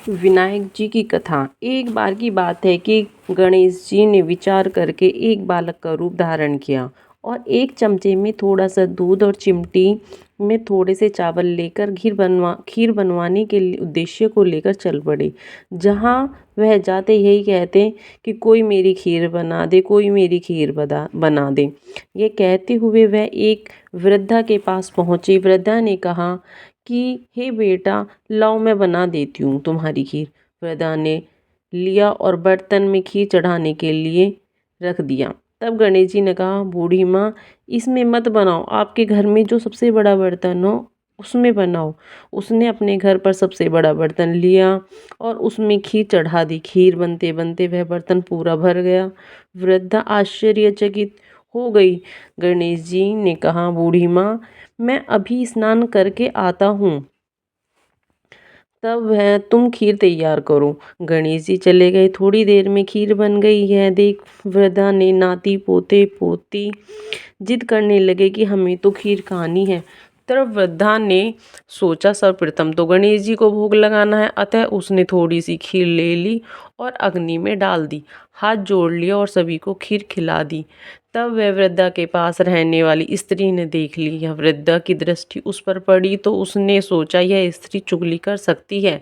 विनायक जी की कथा। एक बार की बात है कि गणेश जी ने विचार करके एक बालक का रूप धारण किया और एक चमचे में थोड़ा सा दूध और चिमटी में थोड़े से चावल लेकर खीर बनवाने के उद्देश्य को लेकर चल पड़े। जहाँ वह जाते यही कहते कि कोई मेरी खीर बना दे, कोई मेरी खीर बना दे। ये कहते हुए वह एक वृद्धा के पास पहुँचे। वृद्धा ने कहा कि हे बेटा, लाओ मैं बना देती हूँ तुम्हारी खीर। वृद्धा ने लिया और बर्तन में खीर चढ़ाने के लिए रख दिया। तब गणेश जी ने कहा, बूढ़ी माँ, इसमें मत बनाओ, आपके घर में जो सबसे बड़ा बर्तन हो उसमें बनाओ। उसने अपने घर पर सबसे बड़ा बर्तन लिया और उसमें खीर चढ़ा दी। खीर बनते बनते वह बर्तन पूरा भर गया। वृद्धा आश्चर्यचकित हो गई। गणेश जी ने कहा, बूढ़ी माँ, मैं अभी स्नान करके आता हूँ, तब वह तुम खीर तैयार करो। गणेश जी चले गए। थोड़ी देर में खीर बन गई। यह देख वृद्धा ने नाती पोते पोती जिद करने लगे कि हमें तो खीर खानी है। तब वृद्धा ने सोचा, सर्वप्रथम तो गणेश जी को भोग लगाना है, अतः उसने थोड़ी सी खीर ले ली और अग्नि में डाल दी, हाथ जोड़ लिया और सभी को खीर खिला दी। तब वह वृद्धा के पास रहने वाली स्त्री ने देख लिया। वृद्धा की दृष्टि उस पर पड़ी तो उसने सोचा, यह स्त्री चुगली कर सकती है,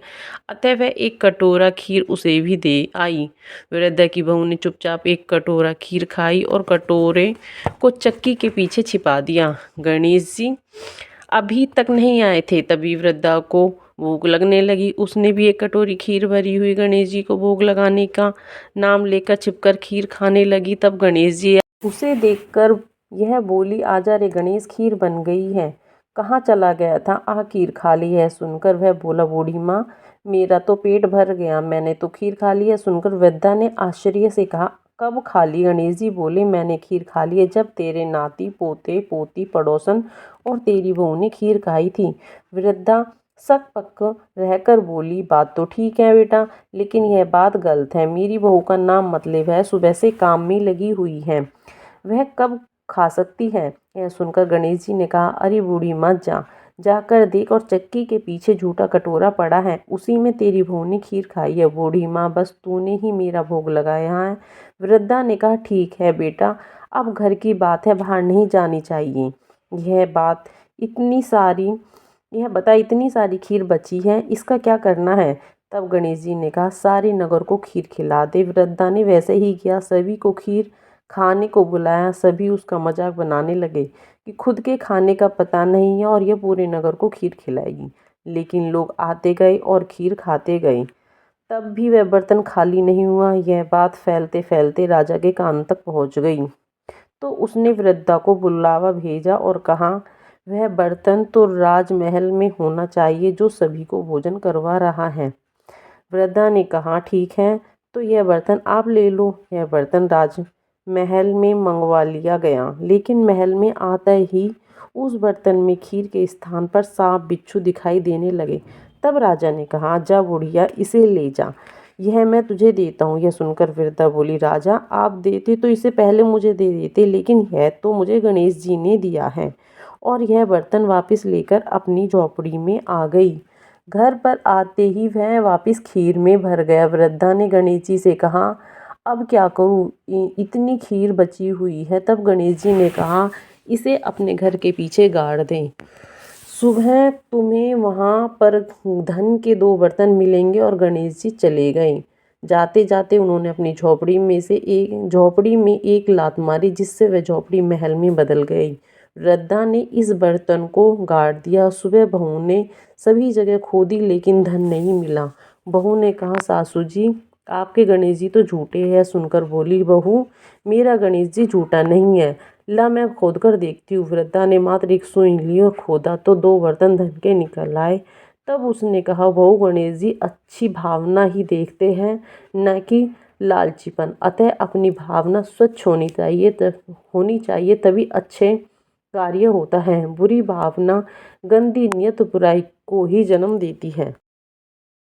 अतः वह एक कटोरा खीर उसे भी दे आई। वृद्धा की बहू ने चुपचाप एक कटोरा खीर खाई और कटोरे को चक्की के पीछे छिपा दिया। गणेश जी अभी तक नहीं आए थे, तभी वृद्धा को भूख लगने लगी। उसने भी एक कटोरी खीर भरी हुई गणेश जी को भोग लगाने का नाम लेकर छिपकर खीर खाने लगी। तब गणेश जी उसे देखकर यह बोली, आजा रे गणेश, खीर बन गई है, कहाँ चला गया था, आह खीर खा ली है। सुनकर वह बोला, बूढ़ी माँ, मेरा तो पेट भर गया, मैंने तो खीर खा ली है। सुनकर वृद्धा ने आश्चर्य से कहा, कब खा ली? गणेश जी बोले, मैंने खीर खा ली है जब तेरे नाती पोते पोती पड़ोसन और तेरी बहू ने खीर खाई थी। वृद्धा सक पक रहकर बोली, बात तो ठीक है बेटा, लेकिन यह बात गलत है। मेरी बहू का नाम मतलब है, सुबह से काम में लगी हुई है, वह कब खा सकती है? यह सुनकर गणेश जी ने कहा, अरे बूढ़ी मत जाकर देख, और चक्की के पीछे झूठा कटोरा पड़ा है, उसी में तेरी बहू ने खीर खाई है। बूढ़ी माँ, बस तूने ही मेरा भोग लगाया है। वृद्धा ने कहा, ठीक है बेटा, अब घर की बात है, बाहर नहीं जानी चाहिए। यह बता, इतनी सारी खीर बची है, इसका क्या करना है? तब गणेश जी ने कहा, सारे नगर को खीर खिला दे। वृद्धा ने वैसे ही किया। सभी को खीर खाने को बुलाया। सभी उसका मजाक बनाने लगे कि खुद के खाने का पता नहीं है और यह पूरे नगर को खीर खिलाएगी। लेकिन लोग आते गए और खीर खाते गए, तब भी वह बर्तन खाली नहीं हुआ। यह बात फैलते फैलते राजा के कान तक पहुंच गई। तो उसने वृद्धा को बुलावा भेजा और कहा, वह बर्तन तो राजमहल में होना चाहिए जो सभी को भोजन करवा रहा है। वृद्धा ने कहा, ठीक है, तो यह बर्तन आप ले लो। यह बर्तन राजमहल में मंगवा लिया गया, लेकिन महल में आता ही उस बर्तन में खीर के स्थान पर सांप बिच्छू दिखाई देने लगे। तब राजा ने कहा, जा बुढ़िया, इसे ले जा, यह मैं तुझे देता हूँ। यह सुनकर वृद्धा बोली, राजा, आप देते तो इसे पहले मुझे दे देते, लेकिन यह तो मुझे गणेश जी ने दिया है। और यह बर्तन वापस लेकर अपनी झोपड़ी में आ गई। घर पर आते ही वह वापस खीर में भर गया। वृद्धा ने गणेश जी से कहा, अब क्या करूं, इतनी खीर बची हुई है। तब गणेश जी ने कहा, इसे अपने घर के पीछे गाड़ दें, सुबह तुम्हें वहां पर धन के 2 बर्तन मिलेंगे। और गणेश जी चले गए। जाते जाते उन्होंने अपनी झोपड़ी में एक लात मारी, जिससे वह झोपड़ी महल में बदल गई। वृद्धा ने इस बर्तन को गाड़ दिया। सुबह बहू ने सभी जगह खोदी, लेकिन धन नहीं मिला। बहू ने कहा, सासू जी, आपके गणेश जी तो झूठे हैं। सुनकर बोली बहू, मेरा गणेश जी झूठा नहीं है, ला मैं खोद कर देखती हूँ। वृद्धा ने मात्र एक सुई ली और खोदा तो 2 बर्तन धन के निकल आए। तब उसने कहा, बहू, गणेश जी अच्छी भावना ही देखते हैं, न कि लालचीपन, अतः अपनी भावना स्वच्छ होनी चाहिए, तभी अच्छे कार्य होता है। बुरी भावना, गंदी नियत बुराई को ही जन्म देती है।